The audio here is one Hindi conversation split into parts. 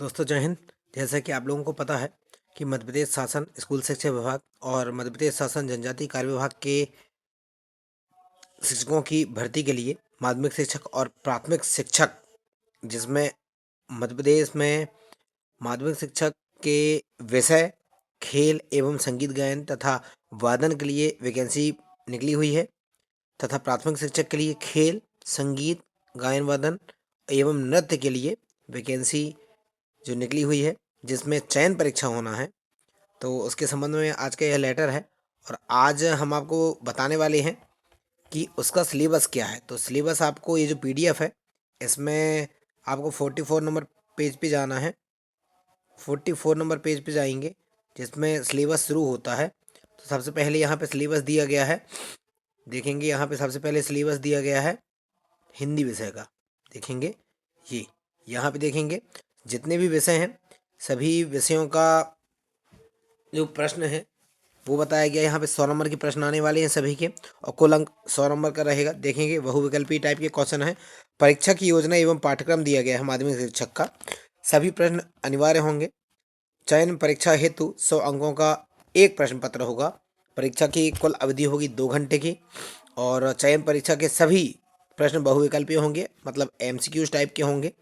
दोस्तों जय हिंद। जैसा कि आप लोगों को पता है कि मध्य प्रदेश शासन स्कूल शिक्षा विभाग और मध्य प्रदेश शासन जनजातीय कार्य विभाग के शिक्षकों की भर्ती के लिए माध्यमिक शिक्षक और प्राथमिक शिक्षक, जिसमें मध्य प्रदेश में माध्यमिक शिक्षक के विषय खेल एवं संगीत गायन तथा वादन के लिए वैकेंसी निकली हुई है तथा प्राथमिक शिक्षक के लिए खेल संगीत गायन वादन एवं नृत्य के लिए वैकेंसी जो निकली हुई है, जिसमें चयन परीक्षा होना है। तो उसके संबंध में आज का यह लेटर है और आज हम आपको बताने वाले हैं कि उसका सिलेबस क्या है। तो सिलेबस आपको ये जो पीडीएफ है, इसमें आपको 44 नंबर पेज पे जाना है। 44 नंबर पेज पे जाएंगे जिसमें सिलेबस शुरू होता है। तो सबसे पहले यहाँ पे सिलेबस दिया गया है, देखेंगे यहाँ पे सबसे पहले सिलेबस दिया गया है हिंदी विषय का। देखेंगे ये यहाँ पे देखेंगे जितने भी विषय हैं सभी विषयों का जो प्रश्न है वो बताया गया है। यहाँ पे 100 नंबर के प्रश्न आने वाले हैं सभी के और कुल अंक 100 नंबर का रहेगा। देखेंगे बहुविकल्पीय टाइप के क्वेश्चन है। परीक्षा की योजना एवं पाठ्यक्रम दिया गया है माध्यमिक शिक्षक का। सभी प्रश्न अनिवार्य होंगे। चयन परीक्षा हेतु 100 अंकों का एक प्रश्न पत्र होगा। परीक्षा की कुल अवधि होगी 2 घंटे की और चयन परीक्षा के सभी प्रश्न बहुविकल्पीय होंगे, मतलब एमसीक्यूज टाइप के होंगे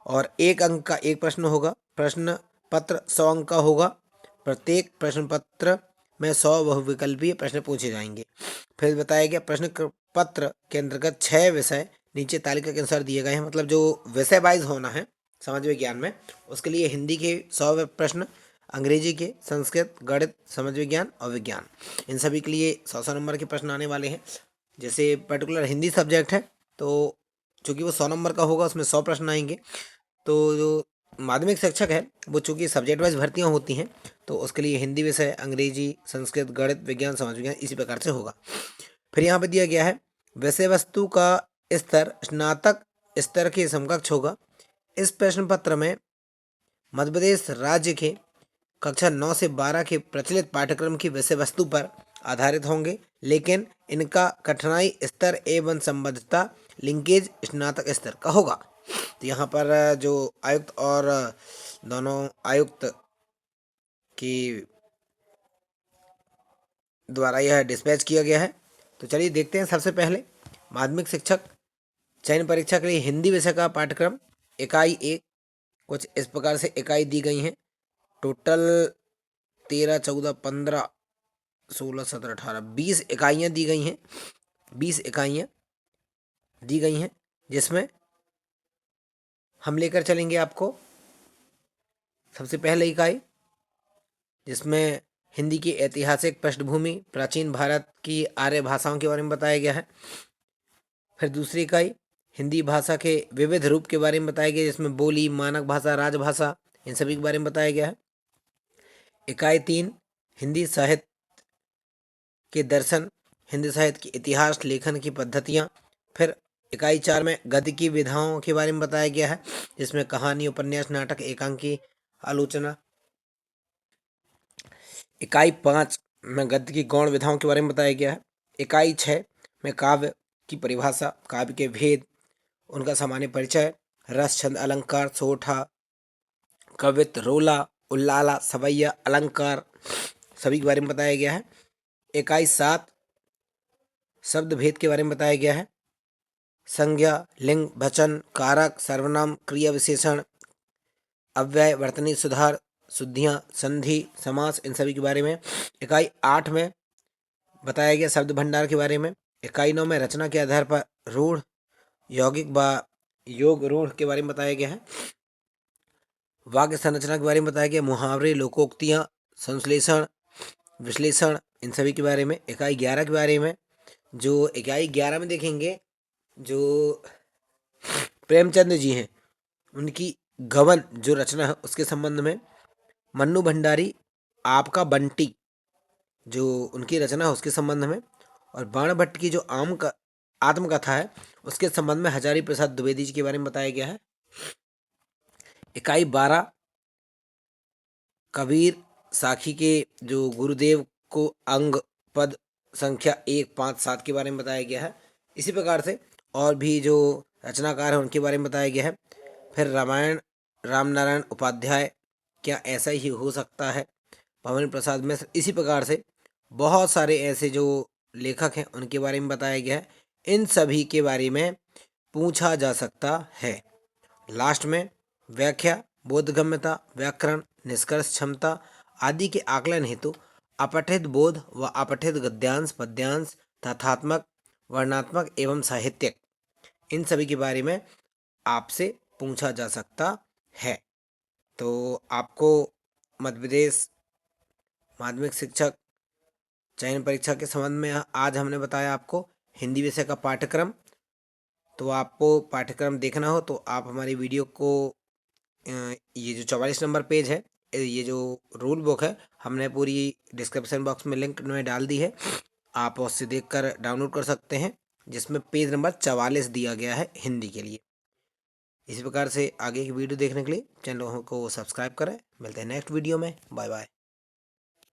और 1 अंक का एक प्रश्न होगा। प्रश्न पत्र 100 अंक का होगा। प्रत्येक प्रश्न पत्र में 100 बहुविकल्पीय प्रश्न पूछे जाएंगे। फिर बताया गया प्रश्न पत्र के अंतर्गत 6 विषय नीचे तालिका के अनुसार दिए गए हैं, मतलब जो विषय वाइज होना है समाज विज्ञान में, उसके लिए हिंदी के 100 प्रश्न, अंग्रेजी के, संस्कृत, गणित, समाज विज्ञान और विज्ञान, इन सभी के लिए 100 नंबर के प्रश्न आने वाले हैं। जैसे पर्टिकुलर हिंदी सब्जेक्ट है तो चूँकि वो 100 नंबर का होगा, उसमें 100 प्रश्न आएंगे। तो जो माध्यमिक शिक्षक है वो चूँकि सब्जेक्ट वाइज भर्तियाँ होती हैं तो उसके लिए हिंदी विषय, अंग्रेजी, संस्कृत, गणित, विज्ञान, समाज विज्ञान इसी प्रकार से होगा। फिर यहाँ पे दिया गया है विषय वस्तु का स्तर स्नातक स्तर के समकक्ष होगा। इस प्रश्न पत्र में मध्य प्रदेश राज्य के कक्षा 9 से 12 के प्रचलित पाठ्यक्रम की विषय वस्तु पर आधारित होंगे, लेकिन इनका कठिनाई स्तर एवं संबद्धता लिंकेज स्नातक स्तर का होगा। तो यहाँ पर जो आयुक्त और दोनों आयुक्त की द्वारा यह डिस्पैच किया गया है। तो चलिए देखते हैं। सबसे पहले माध्यमिक शिक्षक चयन परीक्षा के लिए हिंदी विषय का पाठ्यक्रम इकाई 1 कुछ इस प्रकार से इकाई दी गई हैं। टोटल 13, 14, 15, 16, 17, 18, 20 इकाइयाँ दी गई हैं। 20 इकाइयाँ दी गई हैं जिसमें हम लेकर चलेंगे आपको सबसे पहले इकाई, जिसमें हिंदी की ऐतिहासिक पृष्ठभूमि, प्राचीन भारत की आर्य भाषाओं के बारे में बताया गया है। फिर दूसरी इकाई हिंदी भाषा के विविध रूप के बारे में बताया गया, जिसमें बोली, मानक भाषा, राजभाषा, इन सभी के बारे में बताया गया है। इकाई 3 हिंदी साहित्य के दर्शन, हिंदी साहित्य की इतिहास, लेखन की पद्धतियाँ। फिर इकाई 4 में गद्य की विधाओं के बारे में बताया गया है, जिसमें कहानी, उपन्यास, नाटक, एकांकी, आलोचना। इकाई 5 में गद्य की गौण विधाओं के बारे में बताया गया है। इकाई 6 में काव्य की परिभाषा, काव्य के भेद, उनका सामान्य परिचय, रस, छंद, अलंकार, सोठा, कवित्त, रोला, उल्लाला, सवैया, अलंकार, सभी के बारे में बताया गया है। इकाई 7 शब्द भेद के बारे में बताया गया है। संज्ञा, लिंग, वचन, कारक, सर्वनाम, क्रिया विशेषण, अव्यय, वर्तनी, सुधार, शुद्धियाँ, संधि, समास, इन सभी के बारे में। इकाई 8 में बताया गया शब्द भंडार के बारे में। इकाई 9 में रचना के आधार पर रूढ़, यौगिक व योग रूढ़ के बारे में बताया गया है। वाक्य संरचना के बारे में बताया गया, मुहावरे, लोकोक्तियाँ, संश्लेषण, विश्लेषण, इन सभी के बारे में। इकाई 11 के बारे में, जो इकाई 11 में देखेंगे जो प्रेमचंद जी हैं उनकी गबन जो रचना है उसके संबंध में। मन्नू भंडारी आपका बंटी जो उनकी रचना है उसके संबंध में। और बाण भट्ट की जो आत्मकथा है उसके संबंध में हजारी प्रसाद द्विवेदी जी के बारे में बताया गया है। इकाई 12 कबीर साखी के जो गुरुदेव को अंग पद संख्या 1, 5, 7 के बारे में बताया गया है। इसी प्रकार से और भी जो रचनाकार हैं उनके बारे में बताया गया है। फिर रामायण रामनारायण उपाध्याय, क्या ऐसा ही हो सकता है? भवन प्रसाद मिश्र, इसी प्रकार से बहुत सारे ऐसे जो लेखक हैं उनके बारे में बताया गया है। इन सभी के बारे में पूछा जा सकता है। लास्ट में व्याख्या, बोधगम्यता, व्याकरण, निष्कर्ष क्षमता आदि के आकलन हेतु अपठित बोध व अपठित गद्यांश, पद्यांश, तथात्मक, वर्णात्मक एवं साहित्यिक, इन सभी के बारे में आपसे पूछा जा सकता है। तो आपको मध्य प्रदेश माध्यमिक शिक्षक चयन परीक्षा के संबंध में आज हमने बताया आपको हिंदी विषय का पाठ्यक्रम। तो आपको पाठ्यक्रम देखना हो तो आप हमारी वीडियो को ये जो 44 नंबर पेज है, ये जो रूल बुक है, हमने पूरी डिस्क्रिप्शन बॉक्स में लिंक में डाल दी है, आप उससे देखकर डाउनलोड कर सकते हैं, जिसमें पेज नंबर 44 दिया गया है हिंदी के लिए। इसी प्रकार से आगे की वीडियो देखने के लिए चैनल को सब्सक्राइब करें। मिलते हैं नेक्स्ट वीडियो में। Bye bye.